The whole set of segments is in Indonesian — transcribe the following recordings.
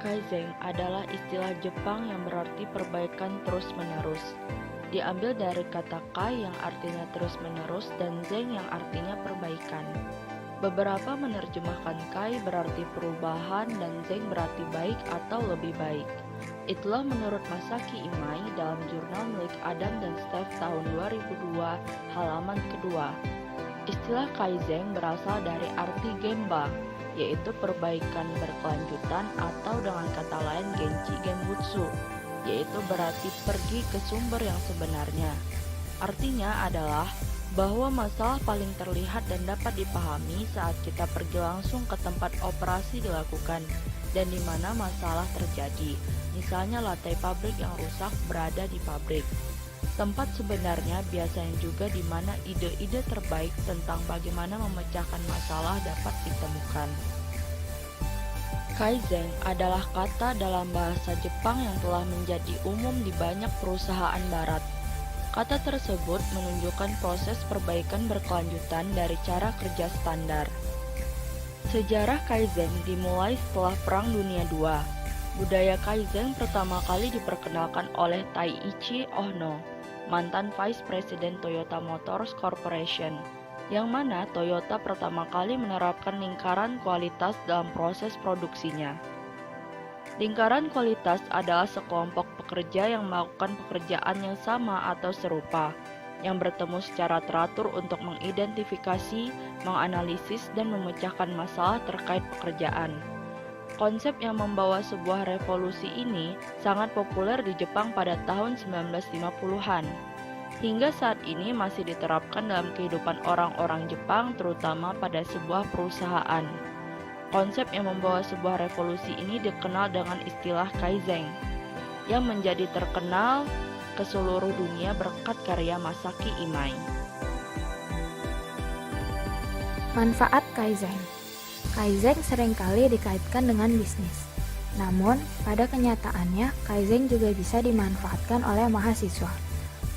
Kaizen adalah istilah Jepang yang berarti perbaikan terus-menerus. Diambil dari kata kai yang artinya terus-menerus dan zen yang artinya perbaikan. Beberapa menerjemahkan kai berarti perubahan dan zen berarti baik atau lebih baik. Itulah menurut Masaki Imai dalam jurnal milik Adam dan Steph tahun 2002 halaman kedua. Istilah Kaizen berasal dari arti Gemba, yaitu perbaikan berkelanjutan atau dengan kata lain Genchi Genbutsu, yaitu berarti pergi ke sumber yang sebenarnya. Artinya adalah bahwa masalah paling terlihat dan dapat dipahami saat kita pergi langsung ke tempat operasi dilakukan dan di mana masalah terjadi. Misalnya lantai pabrik yang rusak berada di pabrik. Tempat sebenarnya biasanya juga di mana ide-ide terbaik tentang bagaimana memecahkan masalah dapat ditemukan. Kaizen adalah kata dalam bahasa Jepang yang telah menjadi umum di banyak perusahaan barat. Kata tersebut menunjukkan proses perbaikan berkelanjutan dari cara kerja standar. Sejarah Kaizen dimulai setelah Perang Dunia II. Budaya Kaizen pertama kali diperkenalkan oleh Taiichi Ohno, mantan Vice President Toyota Motors Corporation, yang mana Toyota pertama kali menerapkan lingkaran kualitas dalam proses produksinya. Lingkaran kualitas adalah sekelompok pekerja yang melakukan pekerjaan yang sama atau serupa, yang bertemu secara teratur untuk mengidentifikasi, menganalisis, dan memecahkan masalah terkait pekerjaan. Konsep yang membawa sebuah revolusi ini sangat populer di Jepang pada tahun 1950-an. Hingga saat ini masih diterapkan dalam kehidupan orang-orang Jepang, terutama pada sebuah perusahaan. Konsep yang membawa sebuah revolusi ini dikenal dengan istilah Kaizen, yang menjadi terkenal ke seluruh dunia berkat karya Masaki Imai. Manfaat Kaizen. Kaizen seringkali dikaitkan dengan bisnis. Namun, pada kenyataannya, Kaizen juga bisa dimanfaatkan oleh mahasiswa.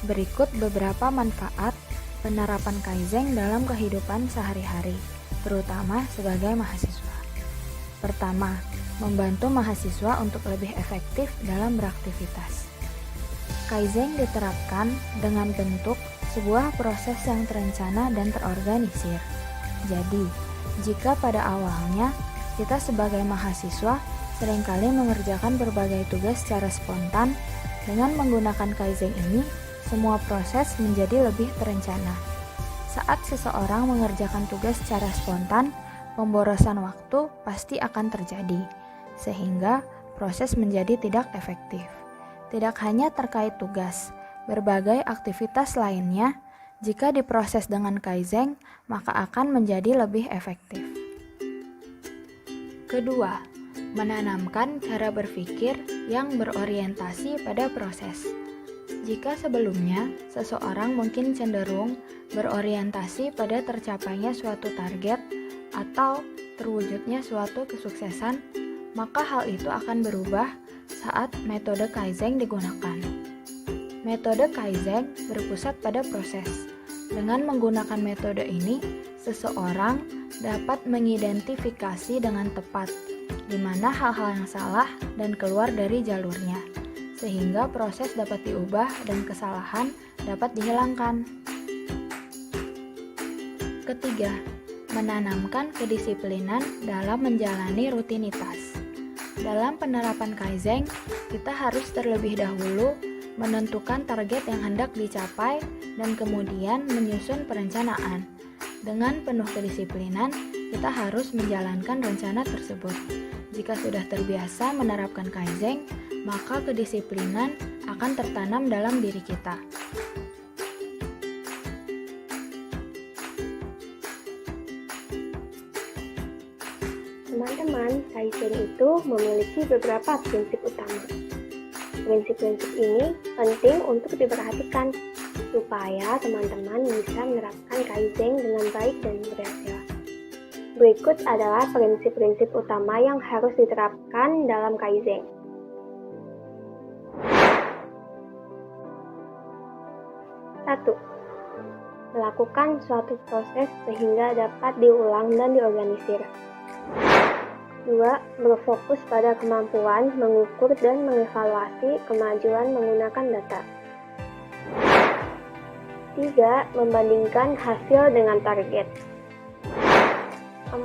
Berikut beberapa manfaat penerapan Kaizen dalam kehidupan sehari-hari, terutama sebagai mahasiswa. Pertama, membantu mahasiswa untuk lebih efektif dalam beraktivitas. Kaizen diterapkan dengan bentuk sebuah proses yang terencana dan terorganisir. Jadi, jika pada awalnya kita sebagai mahasiswa seringkali mengerjakan berbagai tugas secara spontan, dengan menggunakan Kaizen ini, semua proses menjadi lebih terencana. Saat seseorang mengerjakan tugas secara spontan, pemborosan waktu pasti akan terjadi, sehingga proses menjadi tidak efektif. Tidak hanya terkait tugas, berbagai aktivitas lainnya, jika diproses dengan Kaizen, maka akan menjadi lebih efektif. Kedua, menanamkan cara berpikir yang berorientasi pada proses. Jika sebelumnya, seseorang mungkin cenderung berorientasi pada tercapainya suatu target atau terwujudnya suatu kesuksesan, maka hal itu akan berubah saat metode Kaizen digunakan. Metode Kaizen berpusat pada proses. Dengan menggunakan metode ini, seseorang dapat mengidentifikasi dengan tepat di mana hal-hal yang salah dan keluar dari jalurnya, sehingga proses dapat diubah dan kesalahan dapat dihilangkan. Ketiga, menanamkan kedisiplinan dalam menjalani rutinitas. Dalam penerapan Kaizen, kita harus terlebih dahulu menentukan target yang hendak dicapai dan kemudian menyusun perencanaan. Dengan penuh kedisiplinan, kita harus menjalankan rencana tersebut. Jika sudah terbiasa menerapkan Kaizen, maka kedisiplinan akan tertanam dalam diri kita. Teman-teman, Kaizen itu memiliki beberapa prinsip utama. Prinsip-prinsip ini penting untuk diperhatikan supaya teman-teman bisa menerapkan Kaizen dengan baik dan berhasil. Berikut adalah prinsip-prinsip utama yang harus diterapkan dalam Kaizen. Satu, melakukan suatu proses sehingga dapat diulang dan diorganisir. 2. Berfokus pada kemampuan mengukur dan mengevaluasi kemajuan menggunakan data. 3. Membandingkan hasil dengan target. 4.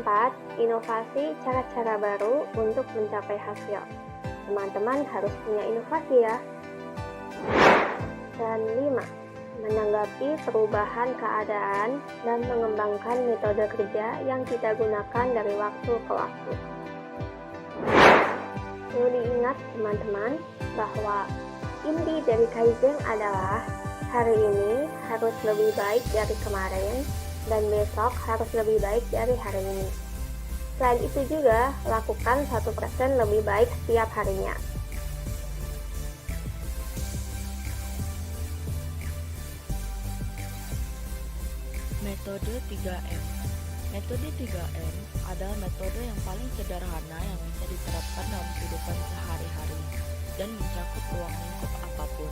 Inovasi cara-cara baru untuk mencapai hasil. Teman-teman harus punya inovasi ya. Dan 5. Menanggapi perubahan keadaan dan mengembangkan metode kerja yang kita gunakan dari waktu ke waktu. Perlu diingat teman-teman bahwa inti dari Kaizen adalah hari ini harus lebih baik dari kemarin dan besok harus lebih baik dari hari ini. Selain itu juga lakukan 1% lebih baik setiap harinya. Metode 3M. Metode 3M adalah metode yang paling sederhana yang bisa diterapkan dalam kehidupan sehari-hari dan mencakup ruang lingkup apapun.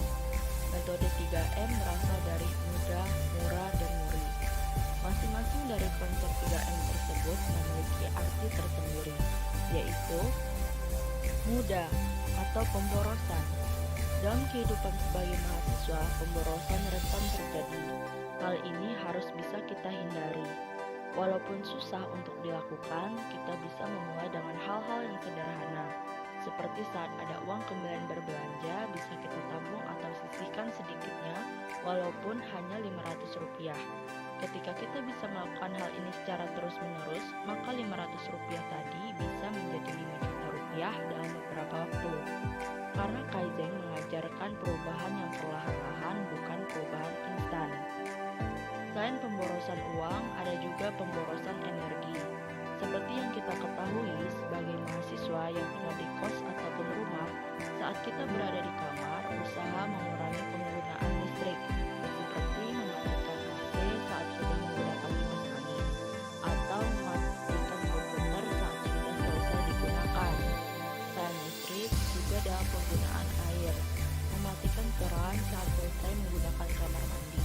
Metode 3M berasal dari mudah, murah, dan muri. Masing-masing dari konsep 3M tersebut memiliki arti tersendiri, yaitu mudah atau pemborosan. Dalam kehidupan sebagai mahasiswa, pemborosan rentan terjadi. Hal ini harus bisa kita hindari. Walaupun susah untuk dilakukan, kita bisa memulai dengan hal-hal yang sederhana. Seperti saat ada uang kembalian berbelanja, bisa kita tabung atau sisihkan sedikitnya, walaupun hanya Rp500. Ketika kita bisa melakukan hal ini secara terus-menerus, maka Rp500 tadi bisa menjadi Rp5 juta dalam beberapa waktu. Karena Kaizen mengajarkan perubahan yang perlahan-lahan, bukan perubahan instan. Selain pemborosan uang, ada juga pemborosan energi. Seperti yang kita ketahui sebagai mahasiswa yang tinggal di kos ataupun rumah, saat kita berada di kamar, usaha mengurangi penggunaan listrik, seperti mematikan AC saat sedang menggunakan kipas angin, atau mematikan komputer saat sudah selesai digunakan. Selain listrik, juga dalam penggunaan air, mematikan keran saat selesai menggunakan kamar mandi.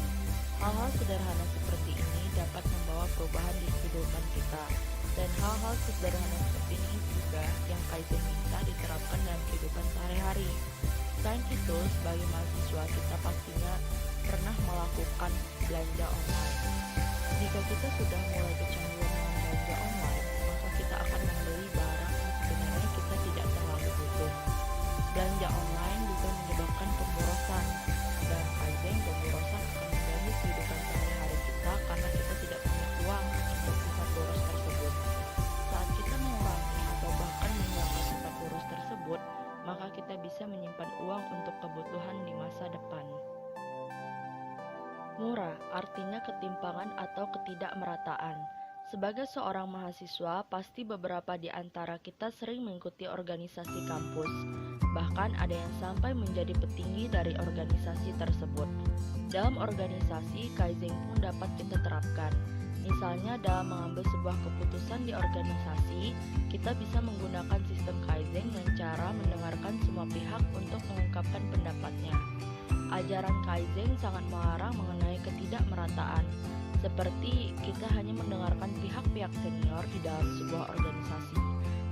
Hal-hal sederhana seperti ini dapat membawa perubahan di kehidupan kita, dan hal-hal sederhana seperti ini juga yang Kaizen minta diterapkan dalam kehidupan sehari-hari. Selain itu, sebagai mahasiswa kita pastinya pernah melakukan belanja online. Jika kita sudah mulai kecanduan dengan belanja online, maka kita akan membeli barang yang sebenarnya kita tidak terlalu butuh. Belanja online juga menyebabkan pemborosan, dan Kaizen pemborosan akan mengganggu kehidupan sehari-hari kita karena kita tidak punya uang untuk sifat boros tersebut. Saat kita mengurangi atau bahkan menghilangkan sifat boros tersebut, maka kita bisa menyimpan uang untuk kebutuhan di masa depan. Murah artinya ketimpangan atau ketidakmerataan. Sebagai seorang mahasiswa, pasti beberapa di antara kita sering mengikuti organisasi kampus. Bahkan ada yang sampai menjadi petinggi dari organisasi tersebut. Dalam organisasi, Kaizen pun dapat kita terapkan. Misalnya dalam mengambil sebuah keputusan di organisasi, kita bisa menggunakan sistem Kaizen dengan cara mendengarkan semua pihak untuk mengungkapkan pendapatnya. Ajaran Kaizen sangat melarang mengenai ketidakmerataan, seperti kita hanya mendengarkan pihak-pihak senior di dalam sebuah organisasi,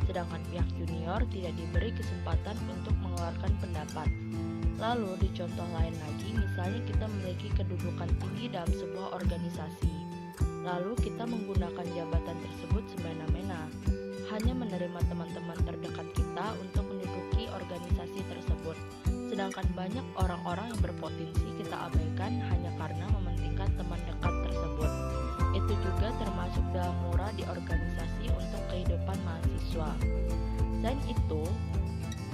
sedangkan pihak junior tidak diberi kesempatan untuk mengeluarkan pendapat. Lalu di contoh lain lagi, misalnya kita memiliki kedudukan tinggi dalam sebuah organisasi, lalu kita menggunakan jabatan tersebut semena-mena, hanya menerima teman-teman terdekat kita untuk menduduki organisasi tersebut, sedangkan banyak orang-orang yang berpotensi kita abaikan hanya karena mementingkan teman dekat tersebut. Itu juga termasuk dalam murah di organisasi untuk kehidupan mahasiswa. Selain itu,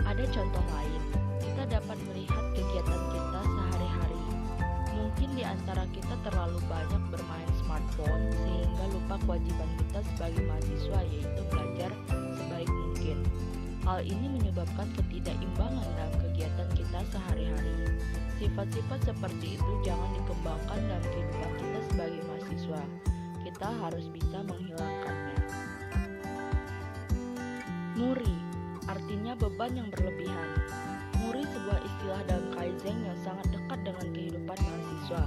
ada contoh lain. Kita dapat melihat kegiatan kita sehari-hari. Mungkin di antara kita terlalu banyak bermain smartphone sehingga lupa kewajiban kita sebagai mahasiswa, yaitu belajar sebaik mungkin. Hal ini menyebabkan ketidakimbangan dalam kegiatan kita sehari-hari. Sifat-sifat seperti itu jangan dikembangkan dalam kehidupan kita sebagai mahasiswa. Kita harus bisa menghilangkannya. Muri artinya beban yang berlebihan. Muri sebuah istilah dalam Kaizen yang sangat dekat dengan kehidupan mahasiswa.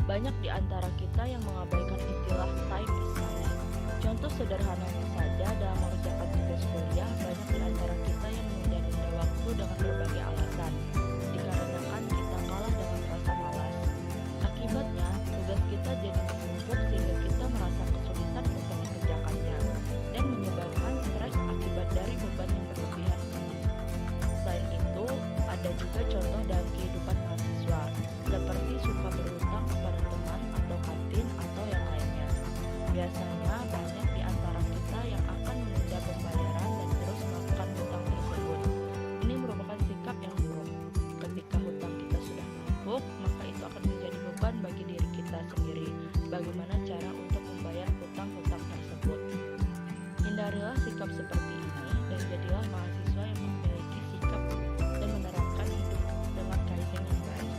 Banyak di antara kita yang mengabaikan istilah time is money. Contoh sederhananya saja dalam mengerjakan tugas kuliah, waktu dengan berbagai alasan, dikarenakan kita kalah dengan rasa malas. Akibatnya, tugas kita jadi menumpuk sehingga kita merasa kesulitan untuk mengerjakannya dan menyebabkan stres akibat dari beban yang berlebihan ini. Selain itu, ada juga contoh dalam kehidupan mahasiswa, seperti suka berhutang kepada teman atau kantin atau yang lainnya. Biasanya banyak di antara kita yang akan menunda pembayaran dan terus melakukan hutang tersebut. Ini merupakan sikap yang buruk. Ketika hutang kita sudah menumpuk, maka itu akan menjadi beban bagi diri kita sendiri. Bagaimana cara untuk membayar hutang-hutang tersebut? Hindarilah sikap seperti ini dan jadilah mahasiswa yang memiliki sikap dan menerapkan hidup dengan kaizen yang baik.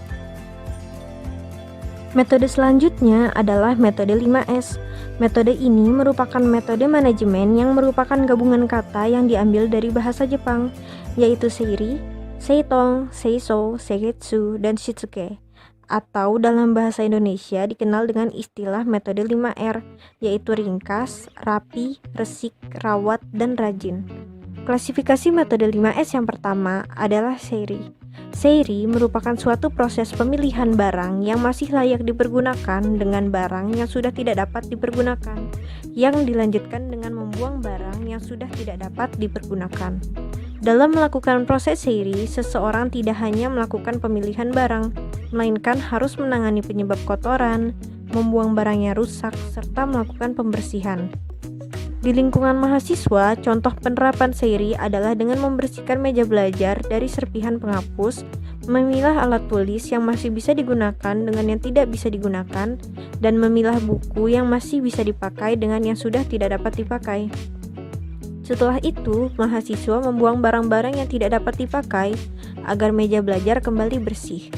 Metode selanjutnya adalah metode 5S. Metode ini merupakan metode manajemen yang merupakan gabungan kata yang diambil dari bahasa Jepang, yaitu seiri, seitong, seiso, seiketsu, dan shitsuke. Atau dalam bahasa Indonesia dikenal dengan istilah metode 5R, yaitu ringkas, rapi, resik, rawat, dan rajin. Klasifikasi metode 5S yang pertama adalah seiri. Seiri merupakan suatu proses pemilihan barang yang masih layak dipergunakan dengan barang yang sudah tidak dapat dipergunakan, yang dilanjutkan dengan membuang barang yang sudah tidak dapat dipergunakan. Dalam melakukan proses seiri, seseorang tidak hanya melakukan pemilihan barang, melainkan harus menangani penyebab kotoran, membuang barang yang rusak, serta melakukan pembersihan. Di lingkungan mahasiswa, contoh penerapan seiri adalah dengan membersihkan meja belajar dari serpihan penghapus, memilah alat tulis yang masih bisa digunakan dengan yang tidak bisa digunakan, dan memilah buku yang masih bisa dipakai dengan yang sudah tidak dapat dipakai. Setelah itu, mahasiswa membuang barang-barang yang tidak dapat dipakai agar meja belajar kembali bersih.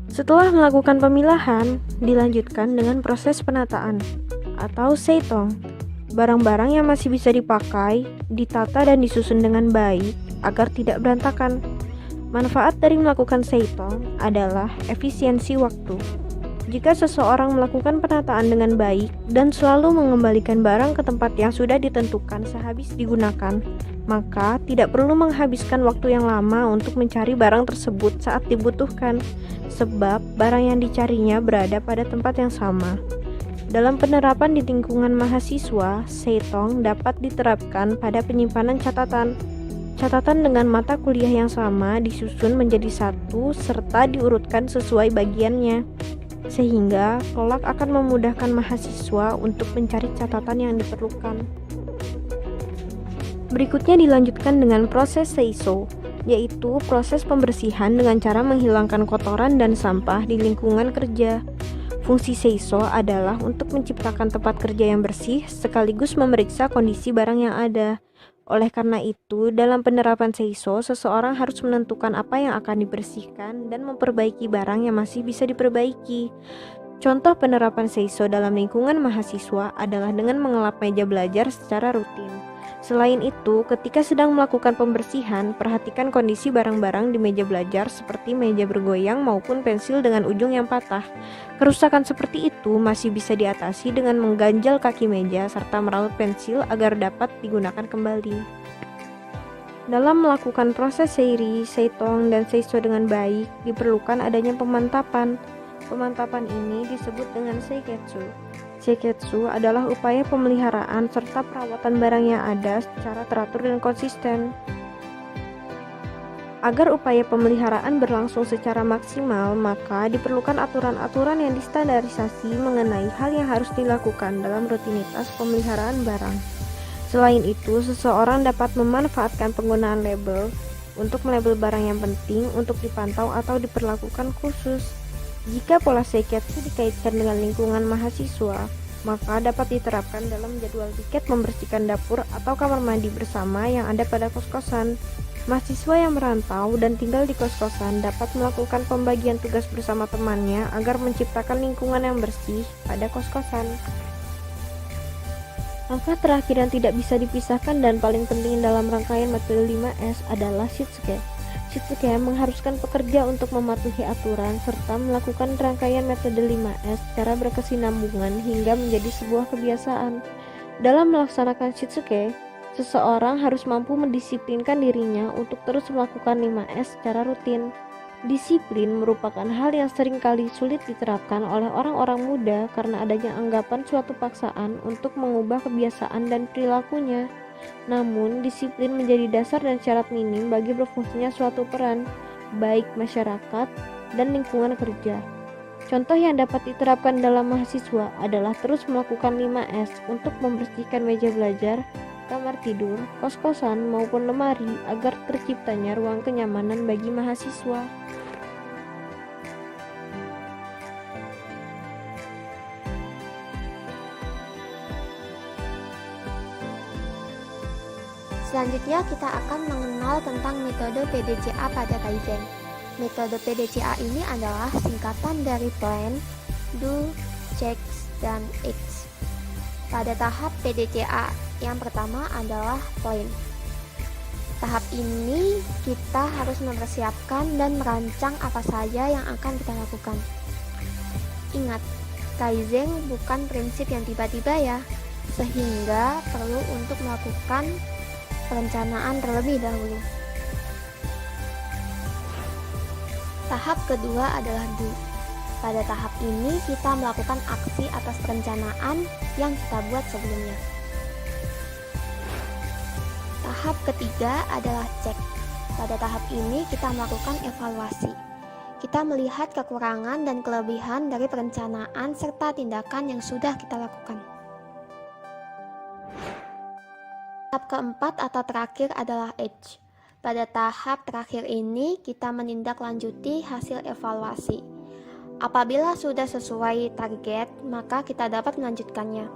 Setelah melakukan pemilahan, dilanjutkan dengan proses penataan atau seitong. Barang-barang yang masih bisa dipakai, ditata dan disusun dengan baik agar tidak berantakan. Manfaat dari melakukan seitong adalah efisiensi waktu. Jika seseorang melakukan penataan dengan baik dan selalu mengembalikan barang ke tempat yang sudah ditentukan sehabis digunakan, maka tidak perlu menghabiskan waktu yang lama untuk mencari barang tersebut saat dibutuhkan, sebab barang yang dicarinya berada pada tempat yang sama. Dalam penerapan di lingkungan mahasiswa, seitong dapat diterapkan pada penyimpanan catatan. Catatan dengan mata kuliah yang sama disusun menjadi satu serta diurutkan sesuai bagiannya, sehingga kelak akan memudahkan mahasiswa untuk mencari catatan yang diperlukan. Berikutnya dilanjutkan dengan proses seiso, yaitu proses pembersihan dengan cara menghilangkan kotoran dan sampah di lingkungan kerja. Fungsi seiso adalah untuk menciptakan tempat kerja yang bersih sekaligus memeriksa kondisi barang yang ada. Oleh karena itu, dalam penerapan seiso, seseorang harus menentukan apa yang akan dibersihkan dan memperbaiki barang yang masih bisa diperbaiki. Contoh penerapan seiso dalam lingkungan mahasiswa adalah dengan mengelap meja belajar secara rutin. Selain itu, ketika sedang melakukan pembersihan, perhatikan kondisi barang-barang di meja belajar seperti meja bergoyang maupun pensil dengan ujung yang patah. Kerusakan seperti itu masih bisa diatasi dengan mengganjal kaki meja serta merawat pensil agar dapat digunakan kembali. Dalam melakukan proses seiri, seitong, dan seiso dengan baik, diperlukan adanya pemantapan. Pemantapan ini disebut dengan seiketsu. Seiketsu adalah upaya pemeliharaan serta perawatan barang yang ada secara teratur dan konsisten. Agar upaya pemeliharaan berlangsung secara maksimal, maka diperlukan aturan-aturan yang distandarisasi mengenai hal yang harus dilakukan dalam rutinitas pemeliharaan barang. Selain itu, seseorang dapat memanfaatkan penggunaan label untuk melabel barang yang penting untuk dipantau atau diperlakukan khusus. Jika pola seiketsu dikaitkan dengan lingkungan mahasiswa, maka dapat diterapkan dalam jadwal tiket membersihkan dapur atau kamar mandi bersama yang ada pada kos-kosan. Mahasiswa yang merantau dan tinggal di kos-kosan dapat melakukan pembagian tugas bersama temannya agar menciptakan lingkungan yang bersih pada kos-kosan. Langkah terakhir yang tidak bisa dipisahkan dan paling penting dalam rangkaian metode 5S adalah shitsuke. Shitsuke mengharuskan pekerja untuk mematuhi aturan serta melakukan rangkaian metode 5S secara berkesinambungan hingga menjadi sebuah kebiasaan. Dalam melaksanakan shitsuke, Seseorang harus mampu mendisiplinkan dirinya untuk terus melakukan 5S secara rutin. Disiplin merupakan hal yang seringkali sulit diterapkan oleh orang-orang muda karena adanya anggapan suatu paksaan untuk mengubah kebiasaan dan perilakunya. Namun, disiplin menjadi dasar dan syarat minim bagi berfungsinya suatu peran, baik masyarakat dan lingkungan kerja. Contoh yang dapat diterapkan dalam mahasiswa adalah terus melakukan 5S untuk membersihkan meja belajar, kamar tidur, kos-kosan maupun lemari agar terciptanya ruang kenyamanan bagi mahasiswa. Selanjutnya kita akan mengenal tentang metode PDCA pada Kaizen. Metode PDCA ini adalah singkatan dari Plan, Do, Check, dan Act. Pada tahap PDCA yang pertama adalah Plan. Tahap ini kita harus mempersiapkan dan merancang apa saja yang akan kita lakukan. Ingat, Kaizen bukan prinsip yang tiba-tiba ya, sehingga perlu untuk melakukan perencanaan terlebih dahulu. Tahap kedua adalah Do. Pada tahap ini kita melakukan aksi atas perencanaan yang kita buat sebelumnya. Tahap ketiga adalah Check. Pada tahap ini kita melakukan evaluasi. Kita melihat kekurangan dan kelebihan dari perencanaan serta tindakan yang sudah kita lakukan. Tahap keempat atau terakhir adalah Edge. Pada tahap terakhir ini, kita menindaklanjuti hasil evaluasi. Apabila sudah sesuai target, maka kita dapat melanjutkannya.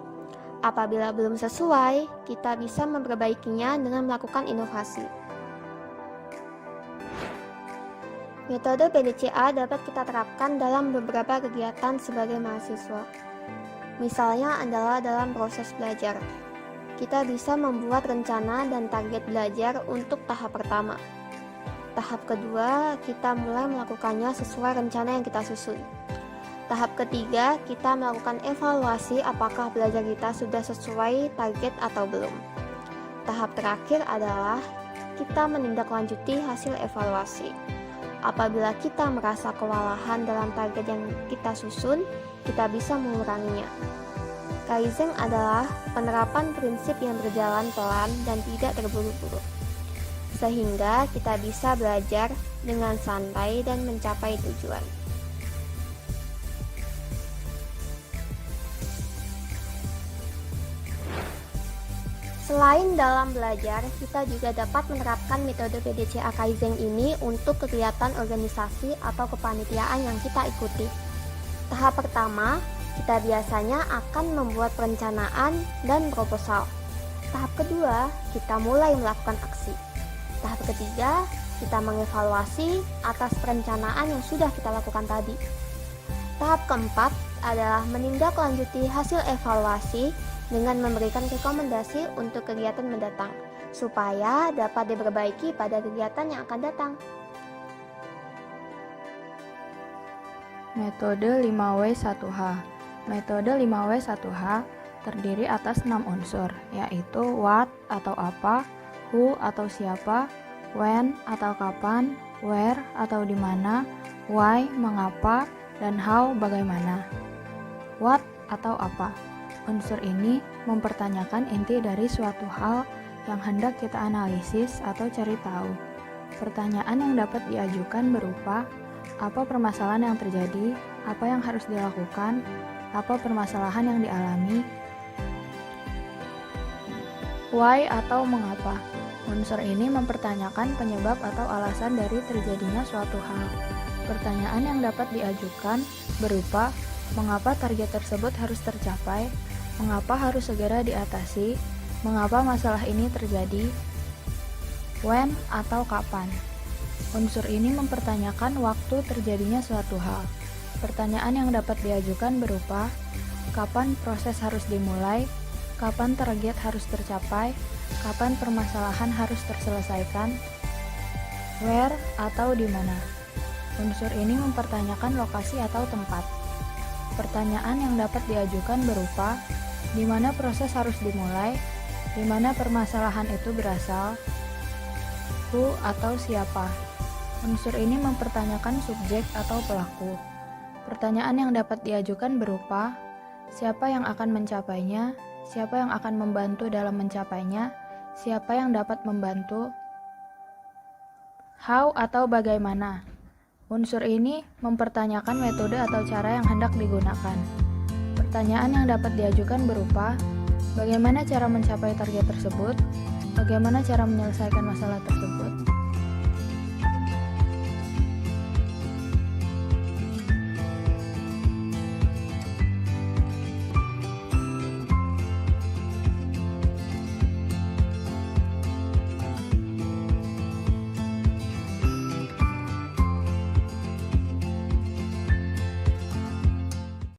Apabila belum sesuai, kita bisa memperbaikinya dengan melakukan inovasi. Metode PDCA dapat kita terapkan dalam beberapa kegiatan sebagai mahasiswa. Misalnya adalah dalam proses belajar. Kita bisa membuat rencana dan target belajar untuk tahap pertama. Tahap kedua, kita mulai melakukannya sesuai rencana yang kita susun. Tahap ketiga, kita melakukan evaluasi apakah belajar kita sudah sesuai target atau belum. Tahap terakhir adalah kita menindaklanjuti hasil evaluasi. Apabila kita merasa kewalahan dalam target yang kita susun, kita bisa menguranginya. Kaizen adalah penerapan prinsip yang berjalan pelan dan tidak terburu-buru, sehingga kita bisa belajar dengan santai dan mencapai tujuan. Selain dalam belajar, kita juga dapat menerapkan metode PDCA Kaizen ini untuk kegiatan organisasi atau kepanitiaan yang kita ikuti. Tahap pertama, kita biasanya akan membuat perencanaan dan proposal. Tahap kedua, kita mulai melakukan aksi. Tahap ketiga, kita mengevaluasi atas perencanaan yang sudah kita lakukan tadi. Tahap keempat adalah menindaklanjuti hasil evaluasi dengan memberikan rekomendasi untuk kegiatan mendatang, supaya dapat diperbaiki pada kegiatan yang akan datang. Metode 5W1H. Metode 5W1H terdiri atas 6 unsur, yaitu what atau apa, who atau siapa, when atau kapan, where atau di mana, why mengapa, dan how bagaimana. What atau apa? Unsur ini mempertanyakan inti dari suatu hal yang hendak kita analisis atau cari tahu. Pertanyaan yang dapat diajukan berupa apa permasalahan yang terjadi, apa yang harus dilakukan, apa permasalahan yang dialami. Why atau mengapa? Unsur ini mempertanyakan penyebab atau alasan dari terjadinya suatu hal. Pertanyaan yang dapat diajukan berupa mengapa target tersebut harus tercapai, mengapa harus segera diatasi, mengapa masalah ini terjadi, when atau kapan. Unsur ini mempertanyakan waktu terjadinya suatu hal. Pertanyaan yang dapat diajukan berupa kapan proses harus dimulai, kapan target harus tercapai, kapan permasalahan harus terselesaikan, where atau di mana. Unsur ini mempertanyakan lokasi atau tempat. Pertanyaan yang dapat diajukan berupa di mana proses harus dimulai, di mana permasalahan itu berasal, who atau siapa. Unsur ini mempertanyakan subjek atau pelaku. Pertanyaan yang dapat diajukan berupa, siapa yang akan mencapainya, siapa yang akan membantu dalam mencapainya, siapa yang dapat membantu, how atau bagaimana. Unsur ini mempertanyakan metode atau cara yang hendak digunakan. Pertanyaan yang dapat diajukan berupa, bagaimana cara mencapai target tersebut, bagaimana cara menyelesaikan masalah tersebut,